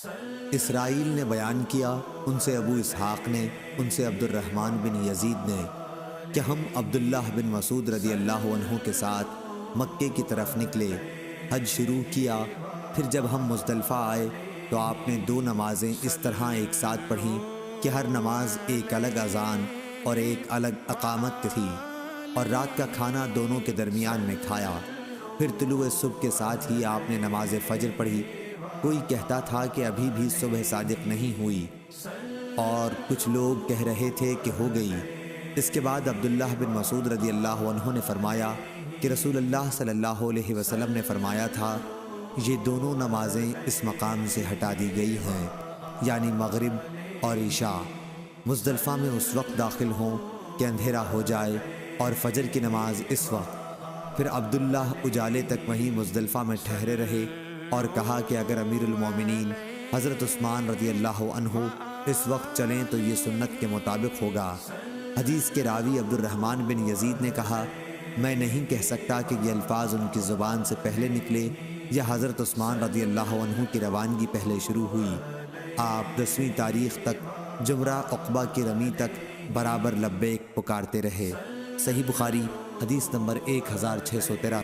اسرائیل نے بیان کیا، ان سے ابو اسحاق نے، ان سے عبد الرحمن بن یزید نے، کہ ہم عبداللہ بن مسعود رضی اللہ عنہ کے ساتھ مکے کی طرف نکلے، حج شروع کیا۔ پھر جب ہم مزدلفہ آئے تو آپ نے 2 نمازیں اس طرح ایک ساتھ پڑھیں کہ ہر نماز ایک الگ اذان اور ایک الگ اقامت تھی، اور رات کا کھانا دونوں کے درمیان میں کھایا۔ پھر طلوع صبح کے ساتھ ہی آپ نے نماز فجر پڑھی۔ کوئی کہتا تھا کہ ابھی بھی صبح صادق نہیں ہوئی، اور کچھ لوگ کہہ رہے تھے کہ ہو گئی۔ اس کے بعد عبداللہ بن مسعود رضی اللہ عنہ نے فرمایا کہ رسول اللہ صلی اللہ علیہ وسلم نے فرمایا تھا، یہ دونوں نمازیں اس مقام سے ہٹا دی گئی ہیں، یعنی مغرب اور عشاء، مزدلفہ میں اس وقت داخل ہوں کہ اندھیرا ہو جائے، اور فجر کی نماز اس وقت۔ پھر عبداللہ اجالے تک وہیں مزدلفہ میں ٹھہرے رہے اور کہا کہ اگر امیر المومنین حضرت عثمان رضی اللہ عنہ اس وقت چلیں تو یہ سنت کے مطابق ہوگا۔ حدیث کے راوی عبد الرحمن بن یزید نے کہا، میں نہیں کہہ سکتا کہ یہ الفاظ ان کی زبان سے پہلے نکلے یا حضرت عثمان رضی اللہ عنہ کی روانگی پہلے شروع ہوئی۔ آپ 10ویں تاریخ تک جمرہ عقبہ کی رمی تک برابر لبیک پکارتے رہے۔ صحیح بخاری حدیث نمبر 1613۔